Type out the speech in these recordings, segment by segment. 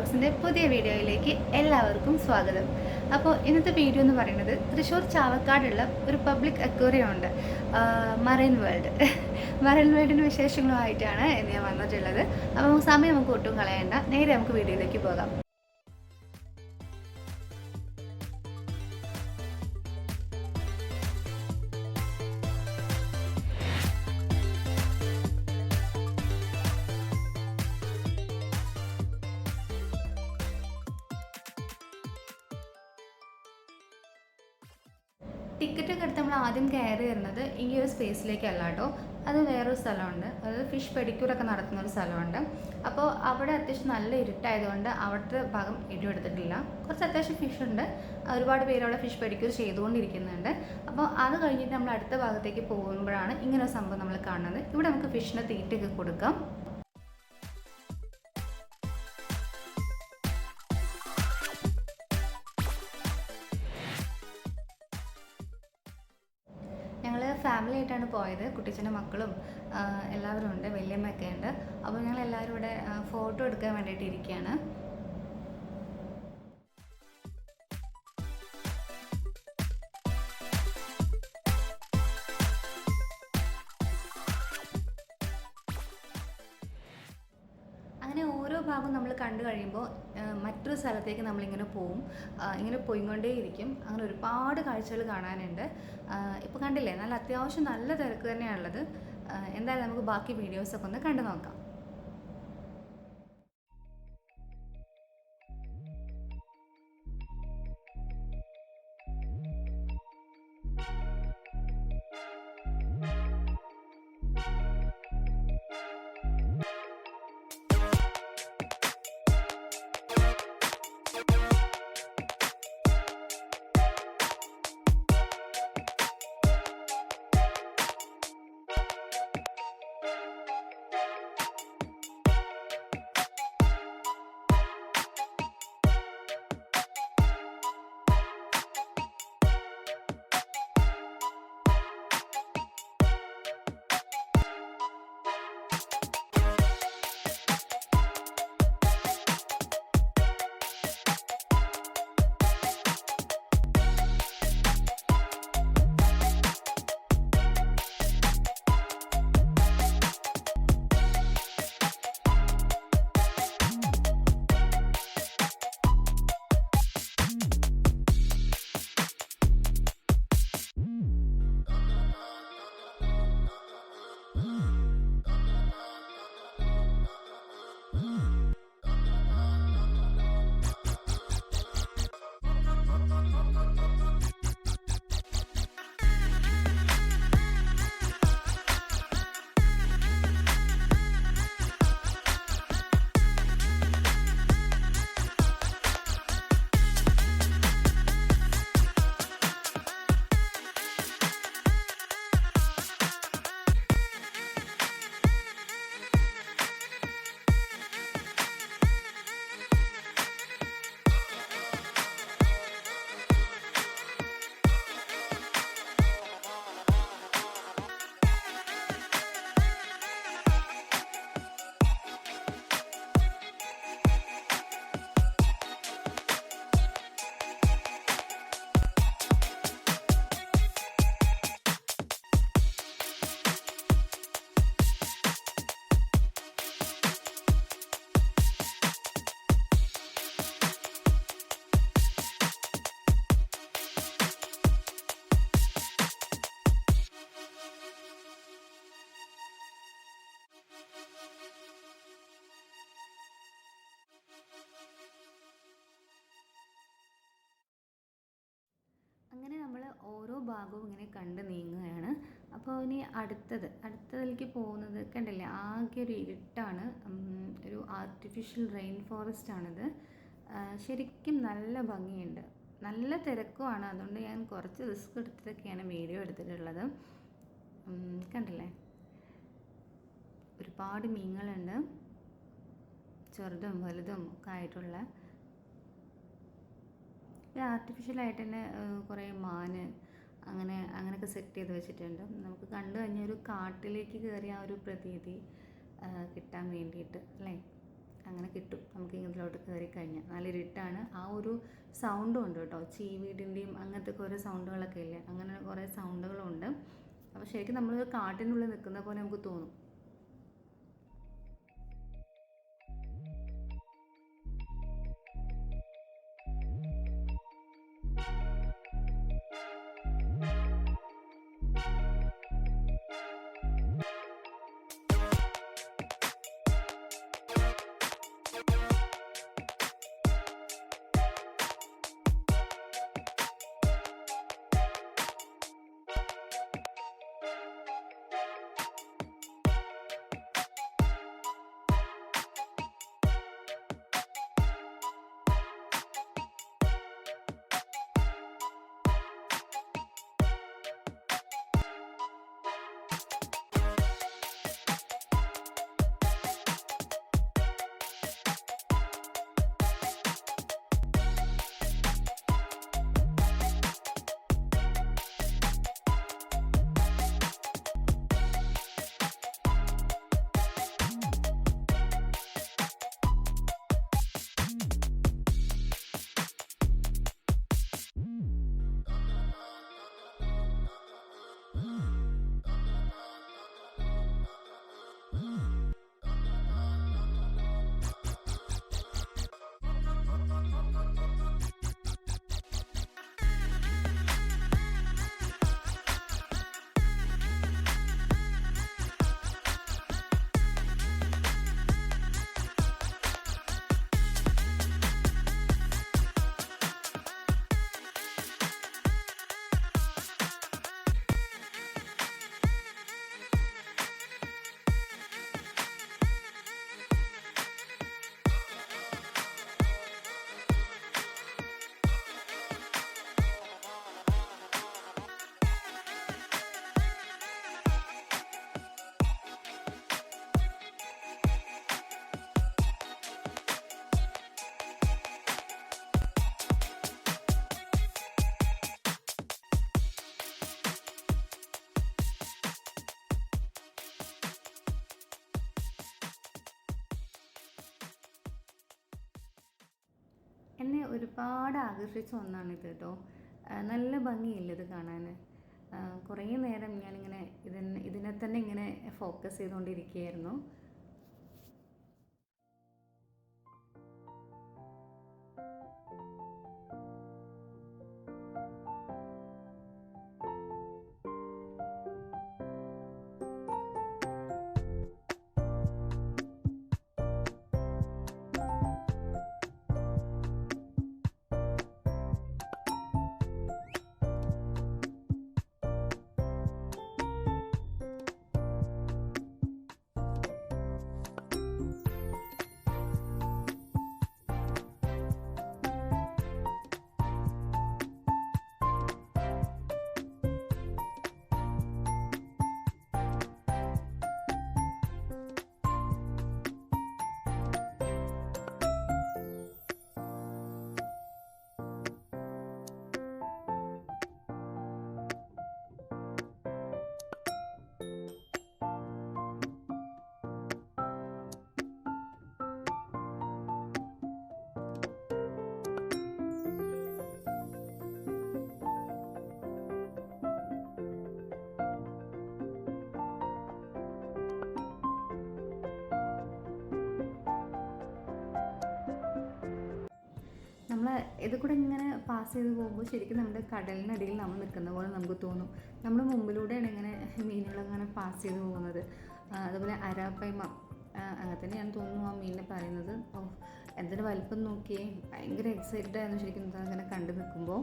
വ്ളോഗ്സിൻ്റെ പുതിയ വീഡിയോയിലേക്ക് എല്ലാവർക്കും സ്വാഗതം. അപ്പോൾ ഇന്നത്തെ വീഡിയോ എന്ന് പറയുന്നത് തൃശ്ശൂർ ചാവക്കാടുള്ള ഒരു പബ്ലിക് അക്വേറിയം ഉണ്ട്, മറൈൻ വേൾഡ്. മറൈൻ വേൾഡിൻ്റെ വിശേഷങ്ങളുമായിട്ടാണ് ഇന്ന് ഞാൻ വന്നിട്ടുള്ളത്. അപ്പോൾ സമയം നമുക്ക് ഒട്ടും കളയണ്ട, നേരെ നമുക്ക് വീഡിയോയിലേക്ക് പോകാം. ടിക്കറ്റൊക്കെ എടുത്ത് നമ്മൾ ആദ്യം കയറി വരുന്നത് ഈ ഒരു സ്പേസിലേക്കല്ല കേട്ടോ, അത് വേറൊരു സ്ഥലമുണ്ട്. അതായത് ഫിഷ് പെഡിക്യൂറൊക്കെ നടത്തുന്ന ഒരു സ്ഥലമുണ്ട്. അപ്പോൾ അവിടെ അത്യാവശ്യം നല്ല ഇരുട്ടായതുകൊണ്ട് അവിടുത്തെ ഭാഗം വീഡിയോ എടുത്തിട്ടില്ല. കുറച്ച് അത്യാവശ്യം ഫിഷ് ഉണ്ട്, ഒരുപാട് പേര് അവിടെ ഫിഷ് പെഡിക്യൂർ ചെയ്തുകൊണ്ടിരിക്കുന്നുണ്ട്. അപ്പോൾ അത് കഴിഞ്ഞിട്ട് നമ്മൾ അടുത്ത ഭാഗത്തേക്ക് പോകുമ്പോഴാണ് ഇങ്ങനെ ഒരു സംഭവം നമ്മൾ കാണുന്നത്. ഇവിടെ നമുക്ക് ഫിഷിന് തീറ്റയൊക്കെ കൊടുക്കാം. ഞങ്ങൾ ഫാമിലി ആയിട്ടാണ് പോയത്. കുട്ടിച്ചൻ്റെ മക്കളും എല്ലാവരും ഉണ്ട്, വല്യമ്മയൊക്കെ ഉണ്ട്. അപ്പോൾ ഞങ്ങൾ എല്ലാവരും ഇവിടെ ഫോട്ടോ എടുക്കാൻ വേണ്ടിയിട്ട് ഇരിക്കുകയാണ്. അങ്ങനെ ഓരോ ഭാഗവും നമ്മൾ കണ്ടു കഴിയുമ്പോൾ മറ്റൊരു സ്ഥലത്തേക്ക് നമ്മളിങ്ങനെ പോവും. ഇങ്ങനെ പോയിക്കൊണ്ടേയിരിക്കും. അങ്ങനെ ഒരുപാട് കാഴ്ചകൾ കാണാനുണ്ട്. ഇപ്പോൾ കണ്ടില്ലേ, നല്ല അത്യാവശ്യം നല്ല തിരക്ക് തന്നെയാണുള്ളത്. എന്തായാലും നമുക്ക് ബാക്കി വീഡിയോസൊക്കെ ഒന്ന് കണ്ടു നോക്കാം. അങ്ങനെ നമ്മൾ ഓരോ ഭാഗവും ഇങ്ങനെ കണ്ട് നീങ്ങുകയാണ്. അപ്പോൾ ഇനി അടുത്തതിലേക്ക് പോകുന്നത് കണ്ടില്ലേ, ആകെ ഒരു ഇരുട്ടാണ്. ഒരു ആർട്ടിഫിഷ്യൽ റെയിൻ ഫോറസ്റ്റ് ആണിത്. ശരിക്കും നല്ല ഭംഗിയുണ്ട്, നല്ല തിരക്കുമാണ്. അതുകൊണ്ട് ഞാൻ കുറച്ച് റിസ്ക് എടുത്തിട്ടൊക്കെയാണ് വീഡിയോ എടുത്തിട്ടുള്ളത്. കണ്ടില്ലേ, ഒരുപാട് മീനുകളുണ്ട്, ചെറുതും വലുതും ഒക്കെ ആയിട്ടുള്ള. ആർട്ടിഫിഷ്യലായിട്ട് തന്നെ കുറേ മാന് അങ്ങനെയൊക്കെ സെറ്റ് ചെയ്ത് വെച്ചിട്ടുണ്ട്. നമുക്ക് കണ്ടു കഴിഞ്ഞാൽ ഒരു കാട്ടിലേക്ക് കയറിയ ആ ഒരു പ്രതീതി കിട്ടാൻ വേണ്ടിയിട്ട് അല്ലേ. അങ്ങനെ കിട്ടും നമുക്ക് ഇതിലോട്ട് കയറി കഴിഞ്ഞാൽ. നല്ല ഇരുട്ടാണ്. ആ ഒരു സൗണ്ടും ഉണ്ട് കേട്ടോ, ചീവീടിൻ്റെയും അങ്ങനത്തെ കുറേ സൗണ്ടുകളൊക്കെ ഇല്ലേ, അങ്ങനെ കുറേ സൗണ്ടുകളുണ്ട്. അപ്പോൾ ശരിക്കും നമ്മൾ കാട്ടിനുള്ളിൽ നിൽക്കുന്ന പോലെ നമുക്ക് തോന്നും. എന്നെ ഒരുപാട് ആകർഷിച്ച ഒന്നാണിത് കേട്ടോ. നല്ല ഭംഗിയില്ല ഇത് കാണാൻ. കുറേ നേരം ഞാനിങ്ങനെ ഇതിനെ തന്നെ ഇങ്ങനെ ഫോക്കസ് ചെയ്തുകൊണ്ടിരിക്കുകയായിരുന്നു. നമ്മൾ ഇത് കൂടെ ഇങ്ങനെ പാസ് ചെയ്ത് പോകുമ്പോൾ ശരിക്കും നമ്മുടെ കടലിനടിയിൽ നമ്മൾ നിൽക്കുന്ന പോലെ നമുക്ക് തോന്നും. നമ്മുടെ മുമ്പിലൂടെയാണ് ഇങ്ങനെ മീനുകളങ്ങനെ പാസ് ചെയ്ത് പോകുന്നത്. അതുപോലെ അരാപ്പയ്മ അങ്ങനെ തന്നെയാണ് തോന്നുന്നു ആ മീനിനെ പറയുന്നത്. ഓ, എന്തൊരു വലിപ്പം നോക്കിയേ, ഭയങ്കര എക്സൈറ്റഡ് ആയിരുന്നു ശരിക്കും അങ്ങനെ കണ്ടു നിൽക്കുമ്പോൾ.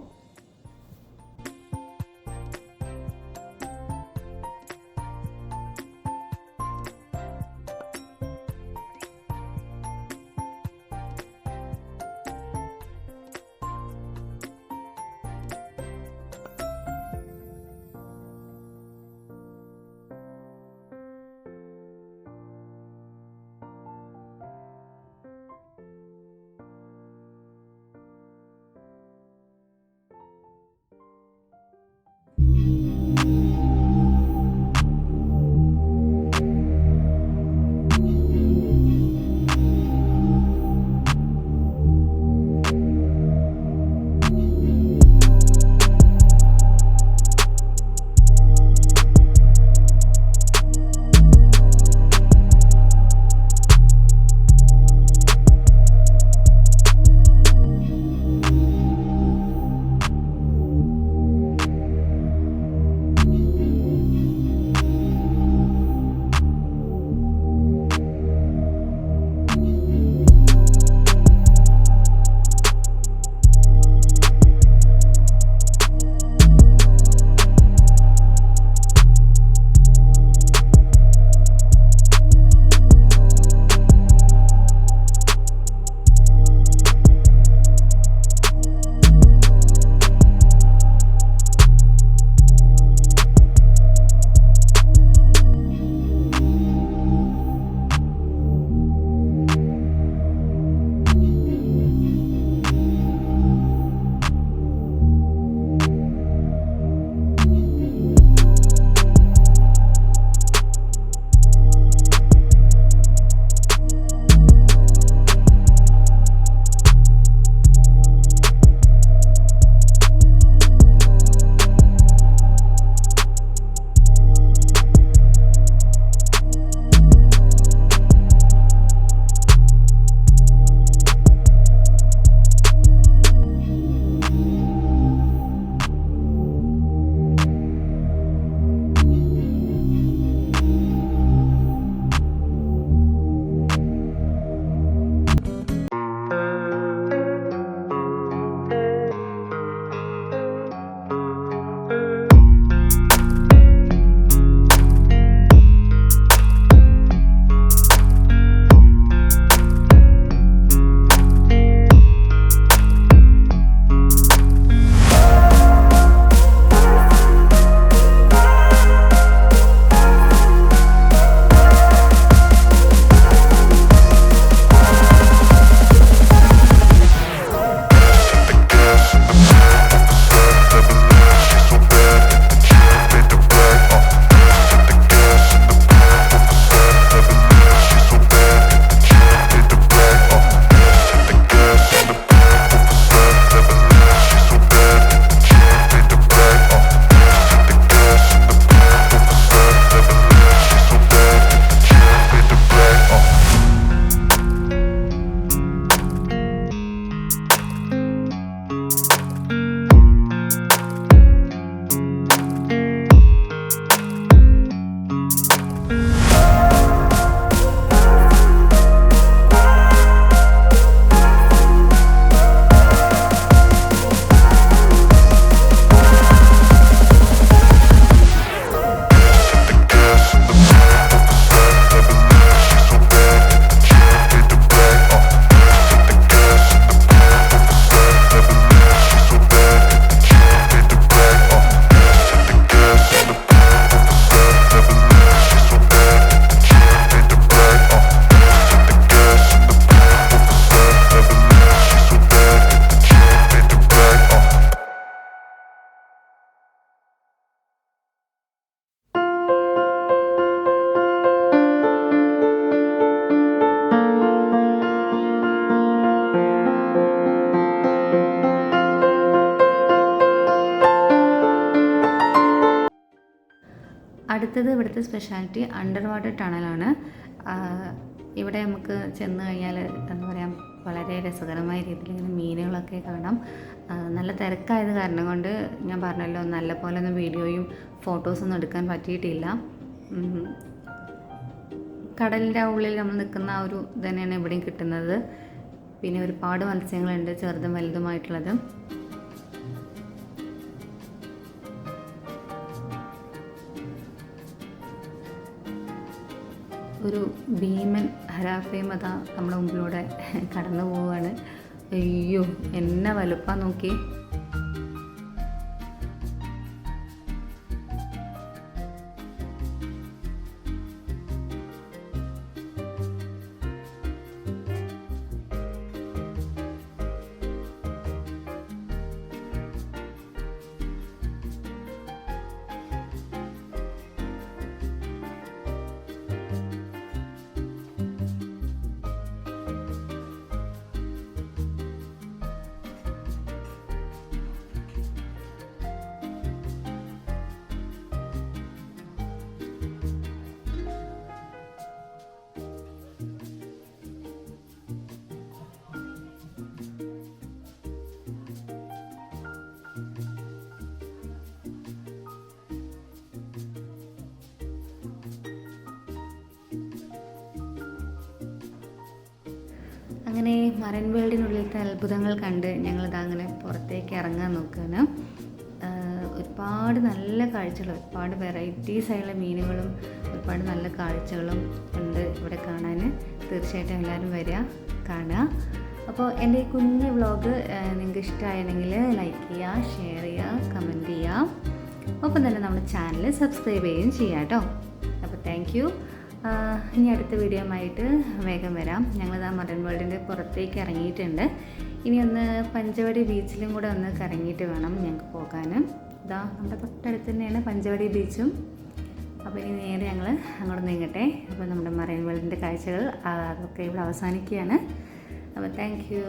അടുത്തത് ഇവിടുത്തെ സ്പെഷ്യാലിറ്റി അണ്ടർ വാട്ടർ ടണലാണ്. ഇവിടെ നമുക്ക് ചെന്ന് കഴിഞ്ഞാൽ എന്താ പറയുക, വളരെ രസകരമായ രീതിയിൽ ഇങ്ങനെ മീനുകളൊക്കെ കാണാം. നല്ല തിരക്കായത് കാരണം കൊണ്ട് ഞാൻ പറഞ്ഞല്ലോ, നല്ല പോലെ ഒന്നും വീഡിയോയും ഫോട്ടോസൊന്നും എടുക്കാൻ പറ്റിയിട്ടില്ല. കടലിൻ്റെ ഉള്ളിൽ നമ്മൾ നിൽക്കുന്ന ആ ഒരു ഇത് തന്നെയാണ് ഇവിടെയും കിട്ടുന്നത്. പിന്നെ ഒരുപാട് മത്സ്യങ്ങളുണ്ട്, ചെറുതും വലുതുമായിട്ടുള്ളത്. ഒരു ഭീമൻ ഹരാഫയും അതാ നമ്മുടെ മുമ്പിലൂടെ കടന്നു പോവുകയാണ്. അയ്യോ, എന്നെ വലുപ്പം നോക്കി. അങ്ങനെ മറൈൻ വേൾഡിനുള്ളിലത്തെ അത്ഭുതങ്ങൾ കണ്ട് ഞങ്ങളിതാ അങ്ങനെ പുറത്തേക്ക് ഇറങ്ങാൻ നോക്കുകയാണ്. ഒരുപാട് നല്ല കാഴ്ചകൾ, ഒരുപാട് വെറൈറ്റീസ് ആയുള്ള മീനുകളും ഒരുപാട് നല്ല കാഴ്ചകളും ഉണ്ട് ഇവിടെ കാണാൻ. തീർച്ചയായിട്ടും എല്ലാവരും വരിക, കാണുക. അപ്പോൾ എൻ്റെ ഈ കുഞ്ഞ് വ്ളോഗ് നിങ്ങൾക്ക് ഇഷ്ടമായിരുന്നെങ്കിൽ ലൈക്ക് ചെയ്യുക, ഷെയർ ചെയ്യുക, കമൻറ്റ് ചെയ്യുക. ഒപ്പം തന്നെ നമ്മുടെ ചാനൽ സബ്സ്ക്രൈബ് ചെയ്യുകയും ചെയ്യാം കേട്ടോ. അപ്പോൾ താങ്ക് യു. ഇനി അടുത്ത വീഡിയോ ആയിട്ട് വേഗം വരാം. ഞങ്ങളിതാ മറൈൻ വേൾഡിൻ്റെ പുറത്തേക്ക് ഇറങ്ങിയിട്ടുണ്ട്. ഇനി ഒന്ന് പഞ്ചവടി ബീച്ചിലും കൂടെ ഒന്ന് കറങ്ങിയിട്ട് വേണം ഞങ്ങൾക്ക് പോകാൻ. ഇതാ നമ്മുടെ തൊട്ടടുത്ത് തന്നെയാണ് പഞ്ചവടി ബീച്ചും. അപ്പോൾ ഇനി നേരെ ഞങ്ങൾ അങ്ങോട്ട് നീങ്ങട്ടെ. അപ്പോൾ നമ്മുടെ മറൈൻ വേൾഡിൻ്റെ കാഴ്ചകൾ അതൊക്കെ ഇവിടെ അവസാനിക്കുകയാണ്. അപ്പോൾ താങ്ക് യു.